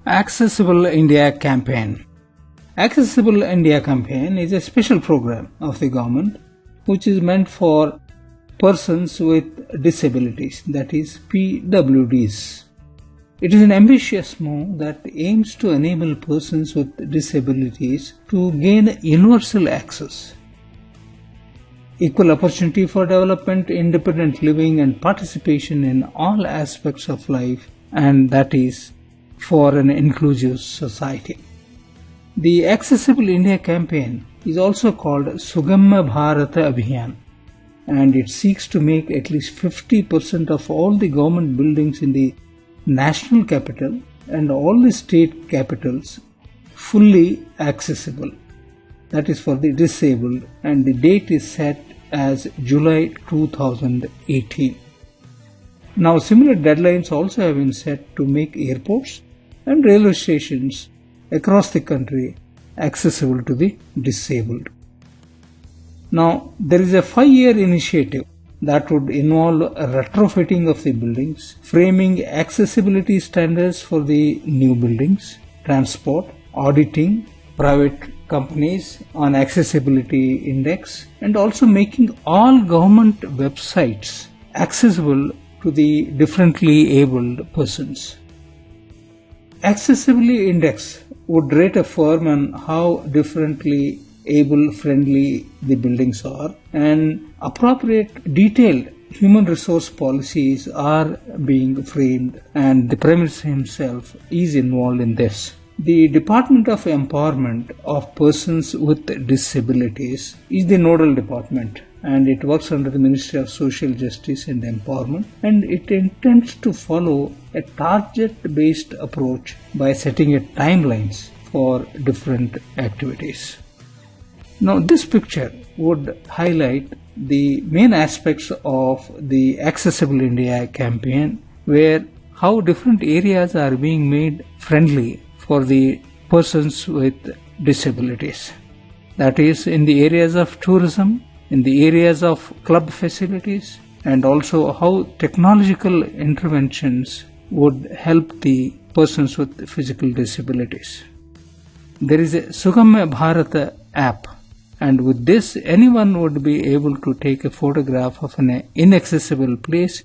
Accessible India Campaign. Accessible India Campaign is a special program of the government which is meant for persons with disabilities, that is PWDs. It is an ambitious move that aims to enable persons with disabilities to gain universal access, equal opportunity for development, independent living and participation in all aspects of life, and that is for an inclusive society. The Accessible India Campaign is also called Sugamya Bharata Abhiyan, and it seeks to make at least 50% of all the government buildings in the national capital and all the state capitals fully accessible. That is for the disabled, and the date is set as July 2018. Now similar deadlines also have been set to make airports and railway stations across the country accessible to the disabled. Now there is a 5-year initiative that would involve retrofitting of the buildings, framing accessibility standards for the new buildings, transport, auditing private companies on accessibility index, and also making all government websites accessible to the differently abled persons. Accessibility index would rate a firm on how differently able friendly the buildings are, and appropriate detailed human resource policies are being framed, and the Prime Minister himself is involved in this. The Department of Empowerment of Persons with Disabilities is the nodal department, and it works under the Ministry of Social Justice and Empowerment, and it intends to follow a target-based approach by setting timelines for different activities. Now this picture would highlight the main aspects of the Accessible India campaign, where how different areas are being made friendly for the persons with disabilities. That is in the areas of tourism, in the areas of club facilities, and also how technological interventions would help the persons with physical disabilities. There is a Sugamya Bharata app, and with this anyone would be able to take a photograph of an inaccessible place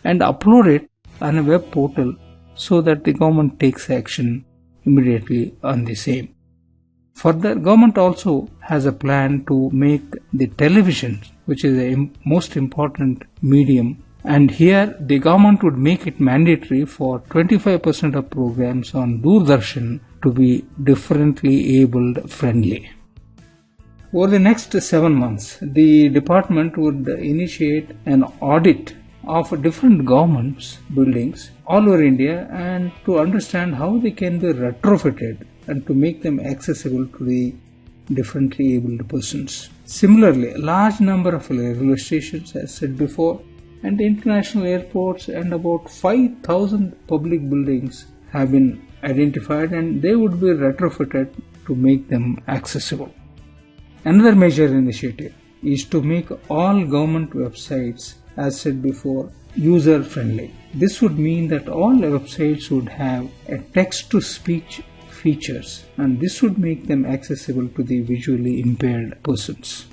and upload it on a web portal so that the government takes action immediately on the same. Further, government also has a plan to make the television, which is a most important medium, and here the government would make it mandatory for 25% of programs on Doordarshan to be differently abled friendly. Over the next 7 months, the department would initiate an audit of different governments' buildings all over India, and to understand how they can be retrofitted and to make them accessible to the differently abled persons. Similarly, a large number of railway stations, as said before, and international airports and about 5,000 public buildings have been identified, and they would be retrofitted to make them accessible. Another major initiative is to make all government websites, as said before, user-friendly. This would mean that all websites would have a text-to-speech features, and this would make them accessible to the visually impaired persons.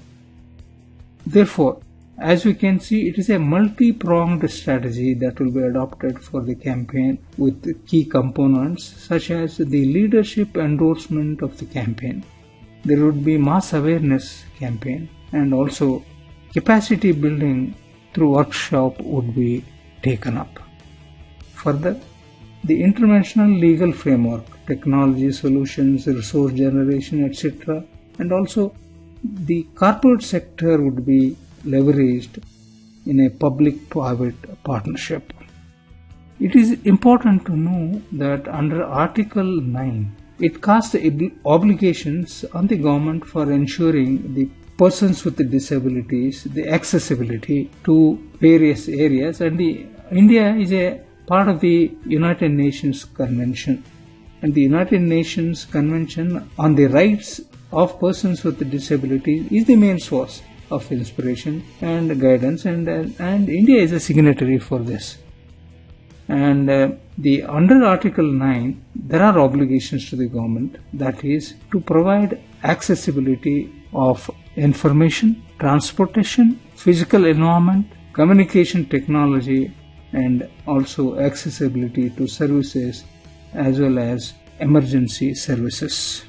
Therefore, as we can see, it is a multi-pronged strategy that will be adopted for the campaign, with key components such as the leadership endorsement of the campaign. There would be mass awareness campaign, and also capacity building through workshop would be taken up. Further, the interventional legal framework, technology solutions, resource generation, etc., and also the corporate sector would be leveraged in a public-private partnership. It is important to know that under Article 9, it casts obligations on the government for ensuring the persons with disabilities, the accessibility to various areas, and India is a part of the United Nations Convention, and the United Nations Convention on the Rights of Persons with Disabilities is the main source of inspiration and guidance, and India is a signatory for this. And the under Article 9, there are obligations to the government, that is to provide accessibility of information, transportation, physical environment, communication technology, and also accessibility to services as well as emergency services.